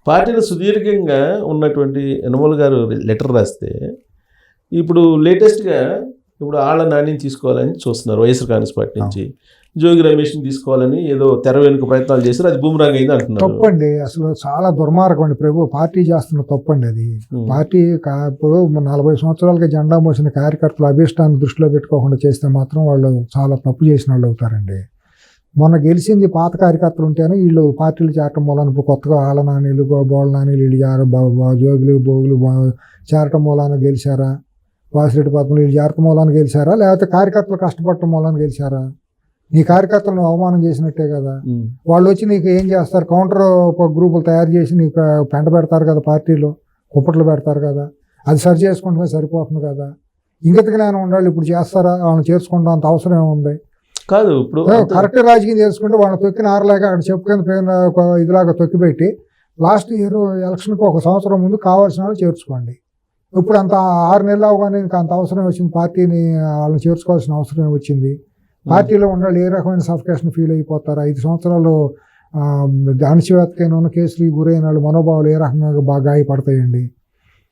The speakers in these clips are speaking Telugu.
పార్టీలో సుదీర్ఘంగా ఉన్నటువంటి యనమల గారు లెటర్ రాస్తే ఇప్పుడు లేటెస్ట్గా ఇప్పుడు ఆళ్ళ నానిని తీసుకోవాలని చూస్తున్నారు వైఎస్ఆర్ కాంగ్రెస్ పార్టీ నుంచి. జోగి రమేష్ని తీసుకోవాలని ఏదో తెర వెనుక ప్రయత్నాలు చేశారు, అది బూమరాంగ్ అయింది అంటున్నారు. తప్పండి, అసలు చాలా దుర్మార్గం అండి. పార్టీ చేస్తున్న తప్పండి అది. పార్టీ ఇప్పుడు 40 సంవత్సరాలకి జెండా మోసిన కార్యకర్తలు అభిష్టాన్ని దృష్టిలో పెట్టుకోకుండా చేస్తే మాత్రం వాళ్ళు చాలా తప్పు చేసిన వాళ్ళు అవుతారండి. మొన్న గెలిచింది పాత కార్యకర్తలు ఉంటేనే వీళ్ళు పార్టీలు చేరటం మూలాన ఇప్పుడు కొత్తగా ఆళ్ళ నానీలు బోళ్ళ నానీలు వీళ్ళు జోగులు బోగులు చేరటం మూలాన గెలిచారా? వాసిరెడ్డి పద్మలు వీళ్ళు చేరటం మూలాన గెలిచారా, లేకపోతే కార్యకర్తలు కష్టపడటం మూలాన గెలిచారా? నీ కార్యకర్తలను అవమానం చేసినట్టే కదా. వాళ్ళు వచ్చి నీకు ఏం చేస్తారు, కౌంటర్ గ్రూపులు తయారు చేసి నీకు పెంట పెడతారు కదా, పార్టీలో కుప్పట్లు పెడతారు కదా, అది సరి చేసుకుంటే సరిపోతుంది కదా. ఇంగిత జ్ఞానం ఉండాలి. ఇప్పుడు చేస్తారా? వాళ్ళని చేర్చుకుంటాం అంత అవసరం ఏముంది? కాదు, ఇప్పుడు కరెక్ట్ రాజకీయం చేసుకుంటే వాళ్ళని తొక్కిన ఆరలాగా అక్కడ చెప్పుకొని పోయిన ఇదిలాగా తొక్కిపెట్టి లాస్ట్ ఇయర్ ఎలక్షన్కి 1 సంవత్సరం ముందు కావాల్సిన వాళ్ళు చేర్చుకోండి. ఇప్పుడు అంత 6 నెలలు అవగానే ఇంకా అంత అవసరం వచ్చింది, పార్టీని వాళ్ళని చేర్చుకోవాల్సిన అవసరం వచ్చింది. పార్టీలో ఉండాలి. ఏ రకమైన సఫికేషన్ ఫీల్ అయిపోతారు? 5 సంవత్సరాలు అణచివేతకైనా కేసులు గురైన వాళ్ళు మనోభావాలు ఏ రకంగా బాగా గాయపడతాయండి.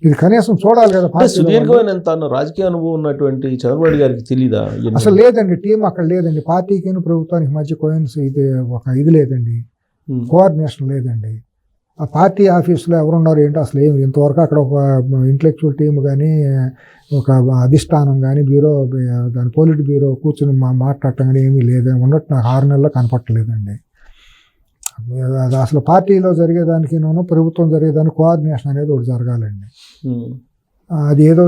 ఇది కనీసం చూడాలి కదా. సుదీర్ఘమైన రాజకీయ అనుభవం ఉన్నటువంటి చంద్రబాబు గారికి తెలీదా? అసలు లేదండి, టీం అక్కడ లేదండి. పార్టీకి ప్రభుత్వానికి మధ్య ఇది ఇది లేదండి, కోఆర్డినేషన్ లేదండి. ఆ పార్టీ ఆఫీసులో ఎవరున్నారు ఏంటో అసలు ఏమి ఇంతవరకు అక్కడ ఒక ఇంటలెక్చువల్ టీం కానీ ఒక అధిష్టానం కానీ బ్యూరో దాని పోలిట్ బ్యూరో కూర్చొని మాట్లాడటం కానీ ఏమీ లేదని ఉన్నట్టు నాకు 6 నెలల్లో కనపట్టలేదండి. అది అసలు పార్టీలో జరిగేదానికి ప్రభుత్వం జరిగేదానికి కోఆర్డినేషన్ అనేది ఒకటి జరగాలండి. అది ఏదో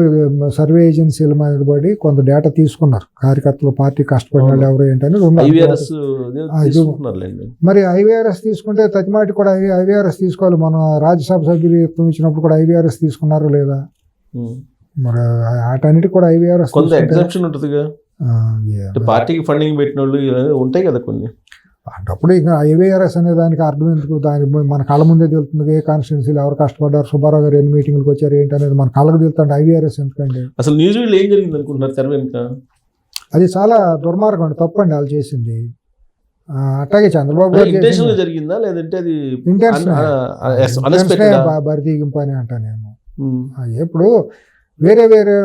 సర్వే ఏజెన్సీల మీద పడి కొంత డేటా తీసుకున్నారు కార్యకర్తలు, పార్టీ కష్టపడిన వాళ్ళు ఎవరు ఏంటని. మరి ఐవీఆర్ఎస్ తీసుకుంటే తతిమాటి కూడా ఐవీఆర్ఎస్ తీసుకోవాలి. మన రాజ్యసభ సభ్యులు ఇచ్చినప్పుడు కూడా ఐవీఆర్ఎస్ తీసుకున్నారో లేదా? మరి వాటన్నిటికి కూడా ఐవీఆర్ఎస్ పార్టీకి ఫండింగ్ పెట్టిన వాళ్ళు ఉంటాయి కదా కొన్ని. అప్పుడు ఇక ఐవీఆర్ఎస్ అనే దానికి అర్థం ఎందుకు? దాని మన కళ్ళ ముందే తెలుస్తుంది ఏ కాన్స్టిట్యున్సీలు ఎవరు కష్టపడ్డారు, సుబ్బారావు గారు ఎన్ని మీటింగ్లకు వచ్చారు ఏంటి అనేది మన కళ్ళకు తెలుస్తుంది. ఐవీఆర్ఎస్ ఎందుకండి? అసలు న్యూజిలాండ్ ఏం జరిగింది అనుకుంటున్నారు తెర వెనుక? అది చాలా దుర్మార్గం అండి, తప్పండి వాళ్ళు చేసింది. అట్లాగే చంద్రబాబు గారు జరిగిందా లేదంటే అది బరితీగింపు అని అంటా నేను. ఇప్పుడు వేరే వేరే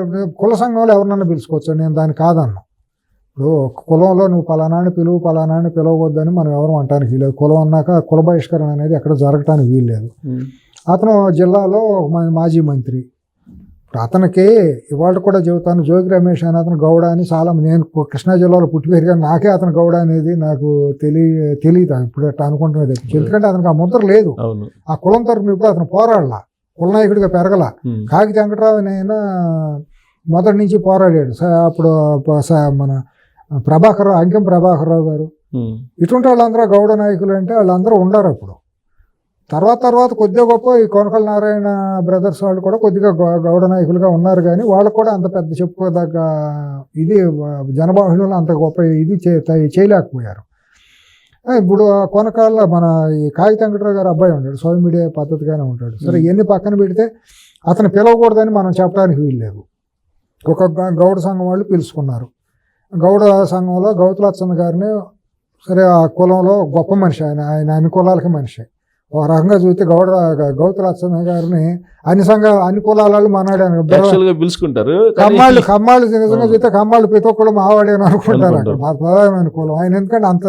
కుల సంఘంలో ఎవరినన్నా పిలుచుకోవచ్చు, నేను దాన్ని కాదన్నా. ఇప్పుడు కులంలో నువ్వు పలానాన్ని పలానాన్ని పిలవద్దని మనం ఎవరు అంటానికి వీల్లేదు. కులం అన్నాక కుల బహిష్కరణ అనేది ఎక్కడ జరగటానికి వీల్లేదు. అతను జిల్లాలో మాజీ మంత్రి. ఇప్పుడు అతనికి ఇవాళ కూడా చెబుతాను, జోగి రమేష్ అని అతను గౌడ అని చాలా, నేను కృష్ణా జిల్లాలో పుట్టి పెరిగా నాకే అతను గౌడ అనేది నాకు తెలియదు ఇప్పుడు అట్లా అనుకుంటున్నది. ఎందుకంటే అతనికి ఆ ముద్ర లేదు. ఆ కులం తరఫున ఇప్పుడు అతను పోరాడలా, కుల నాయకుడిగా పెరగల. కాకి వెంకటరావు అయినా మొదటి నుంచి పోరాడాడు. అప్పుడు మన అంకెం ప్రభాకర్రావు గారు ఇటువంటి వాళ్ళందరూ గౌడ నాయకులు అంటే వాళ్ళందరూ ఉండరు. అప్పుడు తర్వాత కొద్దిగా గొప్ప ఈ కొనకల నారాయణ బ్రదర్స్ వాళ్ళు కూడా కొద్దిగా గౌడ నాయకులుగా ఉన్నారు, కానీ వాళ్ళు కూడా అంత పెద్ద చెప్పుకోదగ్గ ఇది జనబాహుళ్యంలో అంత గొప్ప ఇది చేయలేకపోయారు. ఇప్పుడు కొనకాల మన ఈ కాకి వెంకటరావు గారు అబ్బాయి ఉంటాడు, సోషల్ మీడియా పద్ధతిగానే ఉంటాడు. సరే ఇవన్నీ పక్కన పెడితే అతను పిలవకూడదని మనం చెప్పడానికి వీల్లేదు. ఒక గౌడ సంఘం వాళ్ళు పిలుచుకున్నారు. గౌడ సంఘంలో గౌతులచ్చన్న గారిని, సరే ఆ కులంలో గొప్ప మనిషి, ఆయన అన్ని కులాలకి మనిషి. ఒక రకంగా చూస్తే గౌతులచ్చన్న గారిని అన్ని కులాల మాట్లాడాను పిలుచుకుంటారు. కమ్మాళ్ళు నిజంగా చూస్తే కమ్మాళ్ళు ప్రతి ఒక్కళ్ళు మావాడే అని అనుకుంటారు. అక్కడ ప్రధానమైన కులం ఆయన, ఎందుకంటే అంత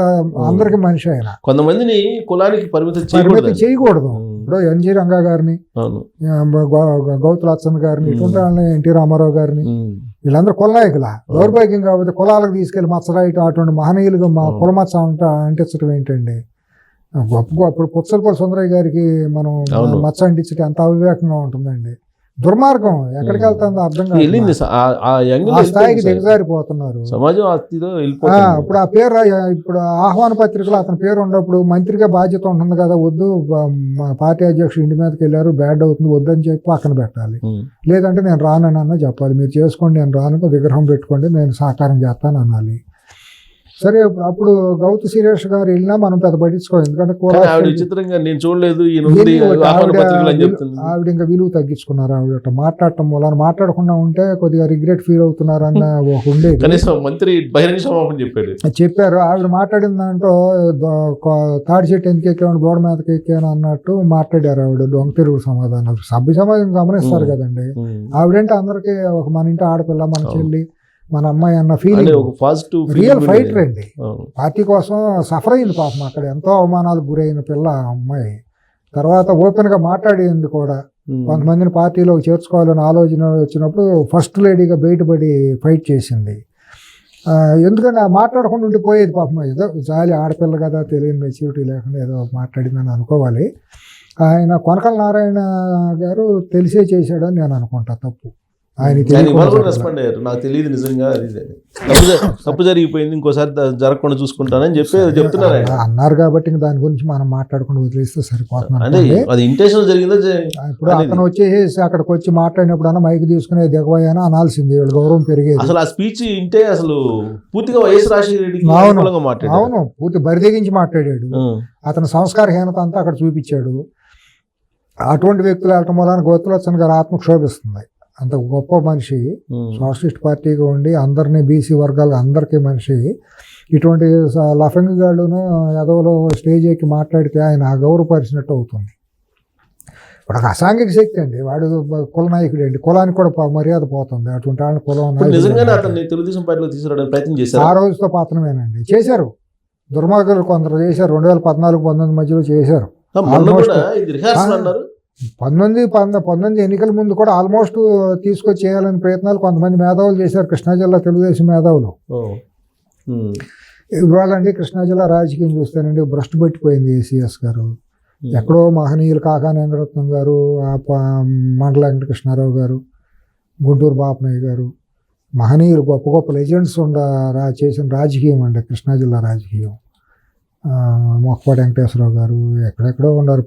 అందరికి మనిషి ఆయన. కొంతమందిని కులానికి పరిమితి చేయకూడదు. ఇప్పుడు ఎన్జి రంగా గారిని, గౌతులచ్చన్న గారిని, ఇటువంటి వాళ్ళని, ఎన్టీ రామారావు గారిని, వీళ్ళందరూ కుల నాయకుల. దౌర్భాగ్యం కాబట్టి కులాలకు తీసుకెళ్లి మచ్చరాయటం, అటువంటి మహనీయులుగా మా కుల మచ్చ అంటించడం ఏంటండి గొప్ప. అప్పుడు పుచ్చలపల్లి సుందరయ్య గారికి మనం మచ్చ అంటించడం ఎంత అవివేకంగా ఉంటుందండి. దుర్మార్గం ఎక్కడికి వెళ్తుందో అర్థం కాదు. ఆ స్థాయికి దిగజారిపోతున్నారు సమాజం. ఇప్పుడు ఆ పేరు, ఇప్పుడు ఆహ్వాన పత్రికలో అతని పేరు ఉన్నప్పుడు మంత్రిగా బాధ్యత ఉంటుంది కదా, వద్దు పార్టీ అధ్యక్షుడు ఇంటి మీదకి వెళ్ళారు, బ్యాడ్ అవుతుంది, వద్దని చెప్పి పక్కన పెట్టాలి. లేదంటే నేను రానన్నా చెప్పాలి, మీరు చేసుకోండి, నేను రాను, విగ్రహం పెట్టుకోండి, నేను సహకారం చేస్తాను అనాలి. సరే అప్పుడు గౌతు సురేష్ గారు వెళ్ళినా మనం పెద్ద పట్టించుకోవాలి, ఎందుకంటే కానీ ఆవిడ విచిత్రంగా నేను చూడలేదు ఈయన ఉంది, ఆహ్వాన పత్రికలు అని చెప్తుంది. ఆవిడ ఇంకా విలువ తగ్గించుకున్నారు. ఆవిడ మాట్లాడటం వల్ల మాట్లాడకుండా ఉంటే కొద్దిగా రిగ్రెట్ ఫీల్ అవుతున్నారు అన్న ఒక ఉండేది. కనీసం మంత్రి బహిరంగ సమాపం చెప్పారు. ఆవిడ మాట్లాడిన దాంట్లో తాడి చెట్టు ఎందుకు ఎక్కాను, గోడ మీదకి ఎక్కాను అన్నట్టు మాట్లాడారు ఆవిడ. దొంగ తిరుగు సమాధానాలు సభ్య సమాజం గమనిస్తారు కదండి. ఆవిడంటే అందరికీ ఒక మన ఇంటి ఆడపిల్ల, మన చెల్లి, మన అమ్మాయి అన్న ఫీలింగ్, రియల్ ఫైటర్ అండి. పార్టీ కోసం సఫర్ అయింది పాపం. అక్కడ ఎంతో అవమానాలకు గురైన పిల్ల అమ్మాయి. తర్వాత ఓపెన్ గా మాట్లాడింది కూడా. కొంతమందిని పార్టీలో చేర్చుకోవాలని ఆలోచన వచ్చినప్పుడు ఫస్ట్ లేడీగా బయటపడి ఫైట్ చేసింది. ఎందుకంటే మాట్లాడకుండా ఉండిపోయేది పాపం. ఏదో జాలి, ఆడపిల్ల కదా, తెలియని మెచ్యూరిటీ లేకుండా ఏదో మాట్లాడిందని అనుకోవాలి. ఆయన కొనకల నారాయణ గారు తెలిసే చేశాడని నేను అనుకుంటా. తప్పు రెస్పాండ్ అయ్యారు. నాకు తెలియదు నిజంగా తప్పు జరిగిపోయింది, ఇంకోసారి జరగకుండా చూసుకుంటానని చెప్పి చెప్తున్నారు అన్నారు. కాబట్టి దాని గురించి మనం మాట్లాడకుండా వదిలేస్తే సరిపోతుంది. అది ఇంటెన్షన్ జరిగిందో. ఇప్పుడు అతను వచ్చేసి అక్కడికి వచ్చి మాట్లాడినప్పుడు అన్న మైక్ తీసుకునే దిగబోయాను అనాల్సింది, వీళ్ళ గౌరవం పెరిగేది. అసలు ఆ స్పీచ్ ఇంటే అసలు పూర్తిగా వైఎస్ రాజశేఖర రెడ్డికి మాట్లాడాడు. అవును, పూర్తి బరిదెగించి మాట్లాడాడు. అతని సంస్కారహీనత అంతా అక్కడ చూపించాడు. అటువంటి వ్యక్తులు వెళ్ళటం వలన గోతులచ్చన్ గారు ఆత్మ క్షోభిస్తుంది. అంత గొప్ప మనిషి, సోషలిస్ట్ పార్టీగా ఉండి అందరినీ బీసీ వర్గాలు అందరికీ మనిషి. ఇటువంటి లఫంగ్ గాళ్ళును ఎదవలో స్టేజ్ ఎక్కి మాట్లాడితే ఆయన అగౌరవపరిచినట్టు అవుతుంది. ఇప్పుడు ఒక అసాంఘిక శక్తి అండి వాడు, కుల నాయకుడు అండి. కులానికి కూడా మర్యాద పోతుంది. అటువంటి వాళ్ళని కులం తెలుగుదేశం పార్టీలో తీసుకురావడానికి ప్రయత్నం చేశారు. ఆ రోజుతో పాత్రమేనండి. చేశారు, దుర్మార్గులు కొందరు చేశారు. 2014-19 మధ్యలో చేశారు. 19 ఎన్నికల ముందు కూడా ఆల్మోస్ట్ తీసుకొచ్చి చేయాలని ప్రయత్నాలు కొంతమంది మేధావులు చేశారు. కృష్ణా జిల్లా తెలుగుదేశం మేధావులు. ఇవాళండి కృష్ణా జిల్లా రాజకీయం చూస్తేనండి భ్రష్టు పెట్టిపోయింది ఏసీఎస్ గారు. ఎక్కడో మహనీయులు కాకాని వెంకటరత్నం గారు, మండల వెంకటకృష్ణారావు గారు, గుంటూరు బాపనయ్య గారు, మహనీయులు గొప్ప గొప్ప లెజెండ్స్ చేసిన రాజకీయం అండి కృష్ణా జిల్లా రాజకీయం. మొక్కపాటి వెంకటేశ్వరరావు గారు ఎక్కడెక్కడో ఉన్నారు.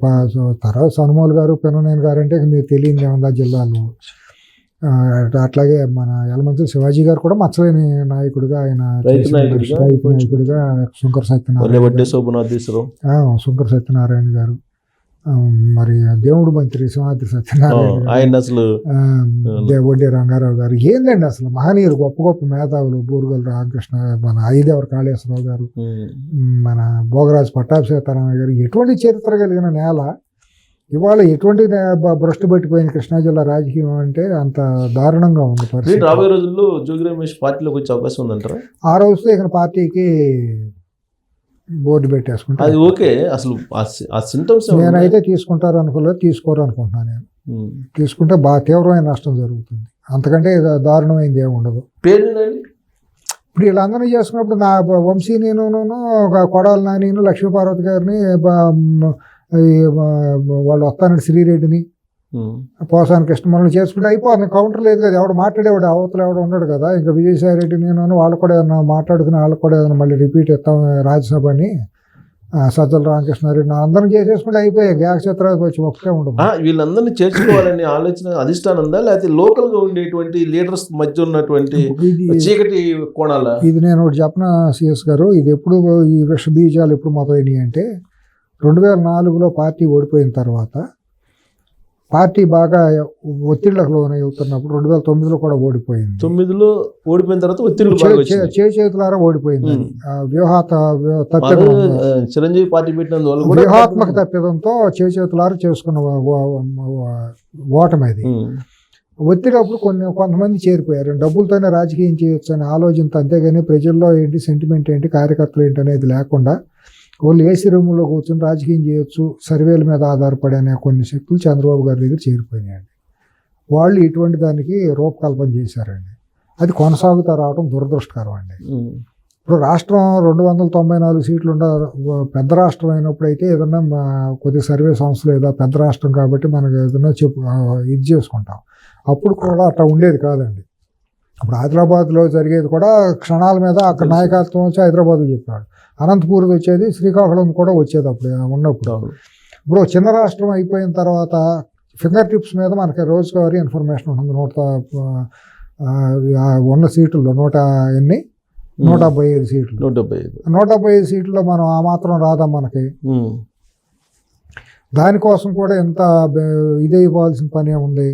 తర్వాత సనుమోలు గారు, పెననేని గారు అంటే మీరు తెలియని ఏమన్నా జిల్లాలో. అట్లాగే మన యలమంచిలి శివాజీ గారు కూడా మచ్చలేని నాయకుడిగా, ఆయన నాయకుడిగా శంకర సత్యనారాయణ గారు, మరి దేవుడు మంత్రి సింహాద్రి సత్యనారాయణ, వడ్డీ రంగారావు గారు. ఏందండి అసలు మహనీయులు, గొప్ప గొప్ప మేధావులు. బూరుగోలు రామకృష్ణ, మన ఐదేవర కాళేశ్వరరావు గారు, మన భోగరాజు పట్టాభి సీతారామయ్య గారు. ఎటువంటి చరిత్ర కలిగిన నేల. ఇవాళ ఎటువంటి భ్రష్టు పట్టిపోయిన కృష్ణా జిల్లా రాజకీయం అంటే అంత దారుణంగా ఉంది పరిస్థితి. రాబోయే రోజుల్లో జోగి రమేష్ పార్టీలోకి వచ్చే అవకాశం ఉందంటారా? ఆ రోజుతో ఇక పార్టీకి బోర్డు పెట్టేసుకుంటా. అది ఓకే. అసలు ఆ సింటమ్స్ నేనైతే తీసుకుంటారు అనుకోలేదు, తీసుకోరు అనుకుంటున్నాను. నేను తీసుకుంటే బాగా తీవ్రమైన నష్టం జరుగుతుంది. అంతకంటే దారుణమైంది ఏమి ఉండదు. ఇప్పుడు వీళ్ళందరినీ చేసుకున్నప్పుడు నా వంశీ నేను కొడాల నాని, లక్ష్మీపార్వతి గారిని, వాళ్ళు వస్తానండి శ్రీరెడ్డిని, పోసాని కృష్ణమల్ని చేసుకుంటే అయిపోతుంది. కౌంటర్ లేదు కదా, ఎవడు మాట్లాడేవాడు అవతల ఎవడు ఉండడు కదా. ఇంకా విజయసాయి రెడ్డి నేను వాళ్ళు కూడా ఏదైనా మాట్లాడుకుని వాళ్ళకి కూడా ఏదైనా మళ్ళీ రిపీట్ ఇస్తాం రాజ్యసభ అని, సజ్జల రామకృష్ణారెడ్డి అందరం చేసేసుకుంటే అయిపోయాయి. గ్యాస్ చిత్రాలకు వచ్చి ఒకటే ఉండదు. వీళ్ళందరినీ చేర్చుకోవాలని ఆలోచన అధిష్టానం ఉందా, లేకపోతే లోకల్ గా ఉండేటువంటి లీడర్స్ మధ్య ఉన్నటువంటి చీకటి కోణాల? ఇది నేను ఒకటి చెప్పిన సిఎస్ గారు, ఇది ఎప్పుడు ఈ విష బీజాలు ఎప్పుడు మొదలైనవి అంటే 2004లో పార్టీ ఓడిపోయిన తర్వాత పార్టీ బాగా ఒత్తిళ్లకు లోనవుతున్నప్పుడు 2009లో కూడా ఓడిపోయింది. 9లో ఓడిపోయిన తర్వాత ఒత్తిళ్లు చేతులారా ఓడిపోయింది. చిరంజీవి పార్టీ పెట్టినందువల్ల వ్యూహాత్మక తప్పిదంతో చేతులారా చేసుకున్న ఓటమి అది. ఒత్తిడి అప్పుడు కొంతమంది చేరిపోయారు. డబ్బులతోనే రాజకీయం చేయొచ్చు అనే ఆలోచనతో, అంతేగాని ప్రజల్లో ఏంటి సెంటిమెంట్ ఏంటి, కార్యకర్తలు ఏంటి అనేది లేకుండా వాళ్ళు ఏసీ రూములో కూర్చొని రాజకీయం చేయొచ్చు, సర్వేల మీద ఆధారపడే అనే కొన్ని శక్తులు చంద్రబాబు గారి దగ్గర చేరిపోయినాయండి. వాళ్ళు ఇటువంటి దానికి రూపకల్పన చేశారండి. అది కొనసాగుతూ రావడం దురదృష్టకరం అండి. ఇప్పుడు రాష్ట్రం 294 సీట్లు పెద్ద రాష్ట్రం అయినప్పుడు అయితే ఏదన్నా కొద్ది సర్వే సంస్థలు ఏదో పెద్ద రాష్ట్రం కాబట్టి మనకు ఏదన్నా ఇది చేసుకుంటాం. అప్పుడు కూడా అట్లా ఉండేది కాదండి. ఇప్పుడు హైదరాబాద్లో జరిగేది కూడా క్షణాల మీద అక్కడ నాయకత్వం వచ్చి హైదరాబాద్కి చెప్పాడు. అనంతపూర్కి వచ్చేది, శ్రీకాకుళం కూడా వచ్చేది అప్పుడు ఉన్నప్పుడు. ఇప్పుడు చిన్న రాష్ట్రం అయిపోయిన తర్వాత ఫింగర్ టిప్స్ మీద మనకి రోజువారీ ఇన్ఫర్మేషన్ ఉంటుంది. ఉన్న సీట్లలో 100 ఎన్ని 175 సీట్లు. 175 సీట్లలో మనం ఆ మాత్రం రాదా మనకి? దానికోసం కూడా ఎంత ఇదైపోవాల్సిన పని ఉంది.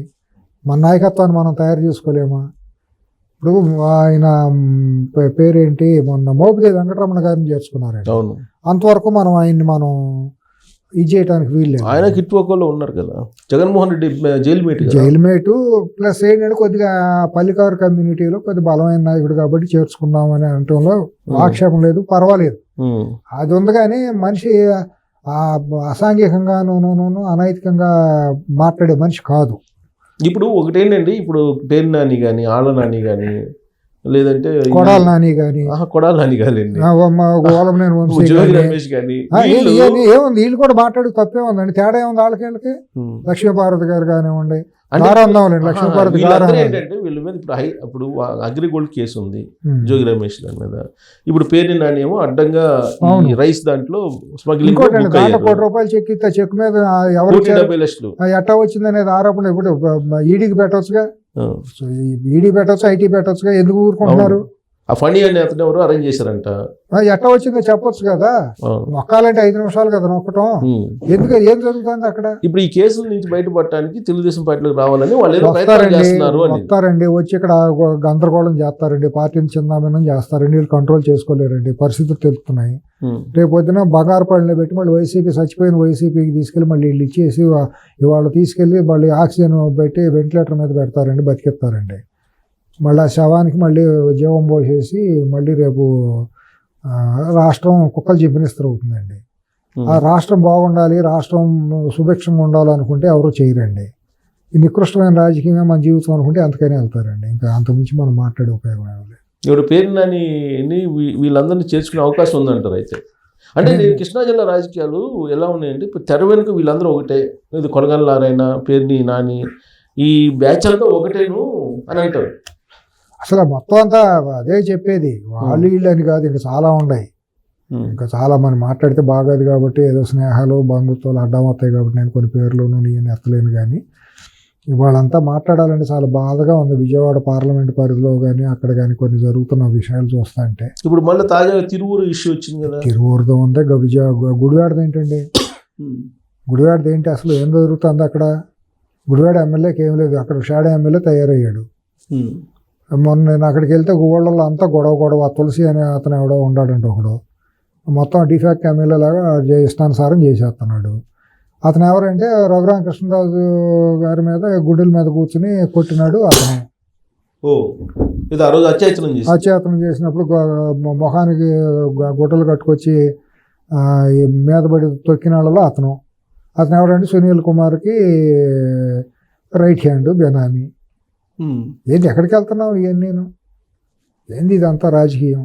మన నాయకత్వాన్ని మనం తయారు చేసుకోలేమా? ఇప్పుడు ఆయన పేరేంటి, మొన్న మోపిదేవి వెంకటరమణ గారిని చేర్చుకున్నారండి. అంతవరకు మనం ఆయన్ని ఇది చేయడానికి వీల్లేదు. ఆయన కిట్వకోలో ఉన్నారు కదా, Jaganmohan Reddy jail mate plus ఏంటంటే కొద్దిగా పల్లికారు కమ్యూనిటీలో కొద్ది బలమైన నాయకుడు కాబట్టి చేర్చుకున్నామని అనటంలో ఆక్షేపం లేదు, పర్వాలేదు. అది ఉంది. కానీ మనిషి అసాంఘికంగాను అనైతికంగా మాట్లాడే మనిషి కాదు. ఇప్పుడు ఒకటేంటండి, ఇప్పుడు పేరు నాని కానీ, ఆళ్ళ నాని కానీ, లేదంటే కొడాల నాని కానీ, ఏముంది వీళ్ళు కూడా మాట్లాడు తప్పే ఉందండి. తేడా ఏముంది వాళ్ళకి? లక్ష్మీపార్వతి గారు కానివ్వండి, లక్ష్మీపార్వతి గారు ఏంటంటే వీళ్ళ మీద ఇప్పుడు అగ్రిగోల్డ్ కేసు ఉంది జోగి రమేష్ గారి మీద. ఇప్పుడు పేరు నాని ఏమో అడ్డంగా రైస్ దాంట్లో స్మగ్లింగ్ ₹1,00,00,000 చెక్ ఇస్తే చెక్ మీద ఎవరు 70 లక్షలు ఎట్టా వచ్చింది అనేది ఆరోపణ ఇప్పుడు ఈడీకి పెట్టవచ్చుగా, ఈడీ పెట్టవచ్చు, ఐటీ పెట్టవచ్చుగా, ఎందుకు ఊరుకుంటున్నారు? ఆ ఫండ్ అని అతను ఎవరు అరేంజ్ చేశారంట. ఎట్లా వచ్చిందో చెప్పొచ్చు కదా. నొక్కాలంటే 5 నిమిషాలు కదా నొక్కటం. ఎందుకు ఏం జరుగుతుంది అక్కడ? ఇప్పుడు ఈ కేసుల నుంచి బయటపడటానికి తెలుగుదేశం పార్టీలోకి రావాలని వాళ్ళు వస్తారండి, వచ్చి ఇక్కడ గందరగోళం చేస్తారండి, పార్టీని చిన్నాభిన్నం చేస్తారండి. వీళ్ళు కంట్రోల్ చేసుకోలేరండి, పరిస్థితులు తెలుస్తున్నాయి. రేపు పొద్దున బంగారుపల్లిలో పెట్టి మళ్ళీ వైసీపీ చచ్చిపోయిన వైసీపీకి తీసుకెళ్ళి మళ్ళీ వీళ్ళు ఇచ్చేసి ఇవాళ తీసుకెళ్ళి మళ్ళీ ఆక్సిజన్ పెట్టి వెంటిలేటర్ మీద పెడతారండి, బతికిస్తారండి. మళ్ళీ ఆ శవానికి మళ్ళీ జీవం పోసేసి మళ్ళీ రేపు రాష్ట్రం కుక్కలు చింపినిస్తూ అవుతుందండి. ఆ రాష్ట్రం బాగుండాలి, రాష్ట్రం సుభిక్షంగా ఉండాలనుకుంటే ఎవరు చేయరండి. ఈ నికృష్టమైన రాజకీయమే మన జీవితం అనుకుంటే అంతకైనా వెళ్తారండి. ఇంకా అంతకుమించి మనం మాట్లాడే ఉపయోగం ఏమి లేదు. ఇప్పుడు పేరు నాని వీళ్ళందరినీ చేర్చుకునే అవకాశం ఉందంటారు అయితే? అంటే కృష్ణా జిల్లా రాజకీయాలు ఎలా ఉన్నాయంటే, ఇప్పుడు తెర వెనుక వీళ్ళందరూ ఒకటే, ఇది కొనగల నారాయణ, పేర్ని నాని, ఈ బ్యాచ్ అంతా ఒకటేను అని అంటారు. అసలు మొత్తం అంతా అదే చెప్పేది, వాళ్ళు వీళ్ళు అని కాదు, ఇంకా చాలా ఉన్నాయి. ఇంకా చాలా మనం మాట్లాడితే బాగాది కాబట్టి ఏదో స్నేహాలు బంధుత్వాలు అడ్డం వస్తాయి కాబట్టి నేను కొన్ని పేర్లు నేను ఎత్తలేను. కానీ ఇవాళంతా మాట్లాడాలంటే చాలా బాధగా ఉంది. విజయవాడ పార్లమెంట్ పరిధిలో కానీ అక్కడ కానీ కొన్ని జరుగుతున్న విషయాలు చూస్తా అంటే. ఇప్పుడు మళ్ళీ తాజాగా తిరువూరు ఇష్యూ వచ్చింది కదా. తిరువూరుతో ఉంది, గుడివాడది ఏంటండి? గుడివాడది ఏంటి అసలు? ఏం జరుగుతుంది అక్కడ? గుడివాడ ఎమ్మెల్యేకి ఏం లేదు, అక్కడ షాడే ఎమ్మెల్యే తయారయ్యాడు. మొన్న నేను అక్కడికి వెళ్తే ఊళ్ళల్లో అంతా గొడవ. తులసి అనే అతను ఎవడో ఉన్నాడంటే ఒకడు మొత్తం డిఫాక్ట్ ఎమ్మెల్యే లాగా ఇష్టానుసారం చేసేస్తున్నాడు. అతను ఎవరంటే రఘురామకృష్ణరాజు గారి మీద గుడ్డల మీద కూర్చుని కొట్టినాడు అతను. అత్యాయతనం చేసినప్పుడు మొహానికి గుడ్డలు కట్టుకొచ్చి మీద పడి తొక్కిన వాళ్ళలో అతను ఎవరంటే సునీల్ కుమార్కి రైట్ హ్యాండ్ బెనామీ. ఏంటి ఎక్కడికి వెళ్తున్నావు? ఇవన్నీ ఏంది ఇదంతా రాజకీయం?